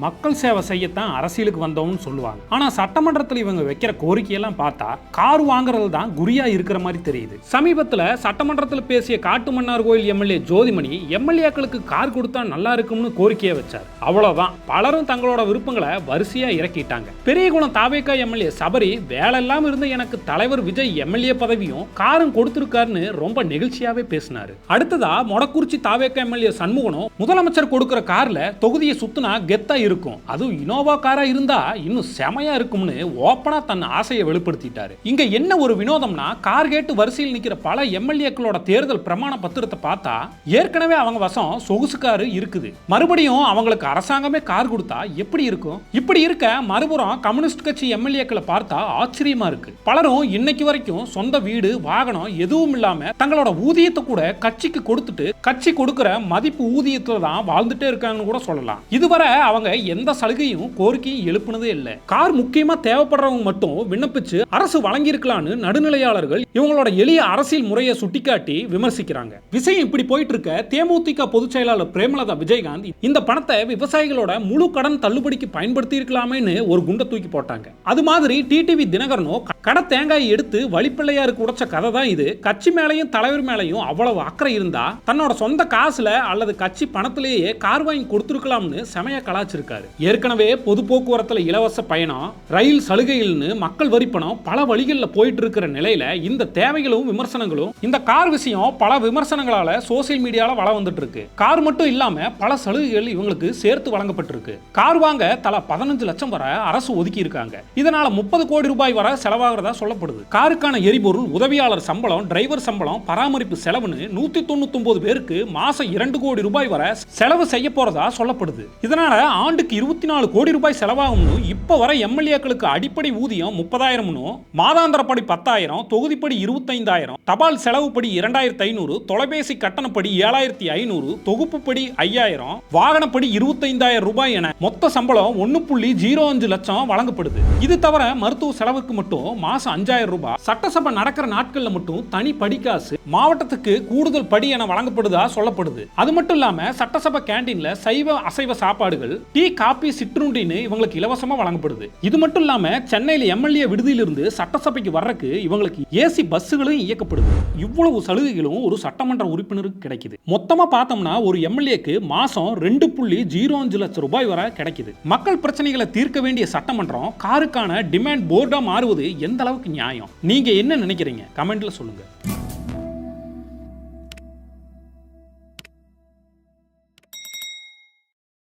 மக்கள் சேவை செய்யத்தான் அரசியலுக்கு வந்தோம்னு சொல்லுவாங்க. ஆனா சட்டமன்றத்தில் இவங்க வைக்கிற கோரிக்கையெல்லாம் பார்த்தா கார் வாங்குறது தான் குறியா இருக்கிற மாதிரி தெரியுது. சமீபத்தில் சட்டமன்றத்தில் பேசிய காட்டுமன்னார் கோயில் எம்எல்ஏ ஜோதிமணி எம்எல்ஏக்களுக்கு கார் கொடுத்தா நல்லா இருக்கும்னு கோரிக்கையை வச்சார். அவ்வளவுதான், பலரும் தங்களோட விருப்பங்களை வரிசையா இறக்கிட்டாங்க. பெரியகுளம் தாவேகா எம்எல்ஏ சபரி வேலையெல்லாம் இருந்து எனக்கு தலைவர் விஜய் எம்எல்ஏ பதவியும் காரும் கொடுத்திருக்காருன்னு ரொம்ப நெகிழ்ச்சியாவே பேசினாரு. அடுத்ததா மொடக்குறிச்சி தாவேகா எம்எல்ஏ சண்முகனும் முதலமைச்சர் கொடுக்கிற கார்ல தொகுதியை சுத்தினா கெத்தா இருக்கும், அதுவும் இனோவா காரா இருந்தா இன்னும் செமையா இருக்கும்னு ஓப்பனா தன் ஆசையை வெளிப்படுத்திட்டாரு. இங்க என்ன ஒரு வினோதம்னா, கார் கேட்டு வரிசையில் நிக்கிற பல எம்எல்ஏக்களோட தேர்தல் பிரமாண பத்திரத்தை பார்த்தா ஏற்கனவே அவங்க வசம் சொகுசு காரு இருக்குது. மறுபடியும் அவங்களுக்கு அரசாங்கமே கார் கொடுத்தா எப்படி இருக்கும்? இப்படி இருக்க மறுபுறம் கம்யூனிஸ்ட் கட்சி எம்எல்ஏக்களை பார்த்தா ஆச்சரியமா இருக்கு. பலரும் இன்னைக்கு வரைக்கும் சொந்த வீடு வாகனம் எதுவும் இல்லாம தங்களோட ஊதியத்தை கூட கட்சிக்கு கொடுத்துட்டு கட்சி கொடுக்கிற மதிப்பு ஊதியத்துல தான் வாழ்ந்துட்டே இருக்காங்கன்னு கூட சொல்லலாம். இதுவரை அவங்க எந்த சலுகையும் கோரிக்கையும் எழுப்புனதே இல்லை. கார் முக்கியமா தேவைப்படுறவங்க மட்டும் விண்ணப்பிச்சு அரசு வழங்கி இருக்கலாம்னு நடுநிலையாளர்கள் இவங்களோட எளிய அரசியல் முறையை சுட்டிக்காட்டி விமர்சிக்கிறாங்க. விஷயம் இப்படி போயிட்டு இருக்க தேமுதிக பொதுச் செயலாளர் பிரேமலதா விஜயகாந்த் இந்த பணத்தை விவசாயிகளோட முழு கடன் தள்ளுபடிக்கு பயன்படுத்தி இருக்கலாமேன்னு ஒரு குண்டை தூக்கி போட்டாங்க. அது மாதிரி டிடிவி தினகரனோ கடை தேங்காயை எடுத்து வழிப்பிள்ளையாருக்கு உடைச்ச கதை தான் இது. கட்சி மேலையும் தலைவர் மேலையும் அவ்வளவு அக்கறை இருந்தா தன்னோட சொந்த காசுல அல்லது கட்சி பணத்திலேயே கார் வாங்கி கொடுத்திருக்கலாம்னு செமையா கலாச்சிருக்காரு. ஏற்கனவே பொது போக்குவரத்துல இலவச பயணம், ரயில் சலுகைகள்னு மக்கள் வரி பணம் பல வழிகளில் போயிட்டு இருக்கிற நிலையில இந்த தேவைகளும் விமர்சனங்களும் இந்த கார் விஷயம் பல விமர்சனங்களால சோசியல் மீடியால வள வந்துட்டு இருக்கு. கார் மட்டும் இல்லாம பல சலுகைகள் இவங்களுக்கு சேர்த்து வழங்கப்பட்டிருக்கு. கார் வாங்க தலா 15 லட்சம் வரை அரசு ஒதுக்கி இருக்காங்க. இதனால 30 கோடி ரூபாய் வரை செலவாகிறதா சொல்லப்படுது. காருக்கான எரிபொருள், உதவியாளர் சம்பளம், டிரைவர் சம்பளம், பராமரிப்பு செலவுன்னு 199 பேருக்கு மாசம் 2 கோடி ரூபாய் வரை செலவு செய்ய போறதா சொல்லப்படுது. இதனால ஆண்டுக்கு 24 கோடி ரூபாய் செலவாகும்னு இப்ப வரை எம்எல்ஏக்களுக்கு அடிப்படை ஊதியம் 30,000, மாதாந்திரப்படி 10,000, தொகுதிப்படி 25,000, தபால் செலவுப்படி 2,500, தொலைபேசி கட்டணப்படி 7,500, தொகுப்புப்படி 5,000, வாகனப்படி 25,000 ரூபாய் என மொத்த சம்பளம் 1.05 லட்சம் வழங்கப்படுது. இது தவிர மருத்துவ செலவுக்கு மட்டும் மாசம் 5,000 ரூபாய், சட்டசபை நடக்கிற நாட்கள்ல மட்டும் தனி படிக்காசு, மாவட்டத்துக்கு கூடுதல் படி என வழங்கப்படுதா சொல்லப்படுது. அது மட்டும் இல்லாம சட்டசபை கேண்டீன்ல சைவ அசைவ சாப்பாடுகள், டீ, காபி, சிற்றுண்டின்னு இவங்களுக்கு இலவசமா வழங்கப்படுது. இது மட்டும் இல்லாம சென்னையில எம்எல்ஏ விடுதியிலிருந்து சட்டசபைக்கு வர்றதுக்கு இவங்களுக்கு ஏசி பஸ்ஸுகளும் இயக்கப்படுது. இவ்வளவு சலுகைகளும் ஒரு சட்டமன்ற உறுப்பினருக்கு கிடைக்குது. மொத்தமா பார்த்தோம்னா ஒரு எம்எல்ஏக்கு மாசம் 2.05 லட்சம் ரூபாய் வரை கிடைக்குது. மக்கள் பிரச்சனைகளை தீர்க்க வேண்டிய சட்டமன்றம் காருக்கான டிமாண்ட் போர்டா மாறுவது எந்த அளவுக்கு நியாயம்? நீங்க என்ன நினைக்கிறீங்க? கமெண்ட்ல சொல்லுங்க.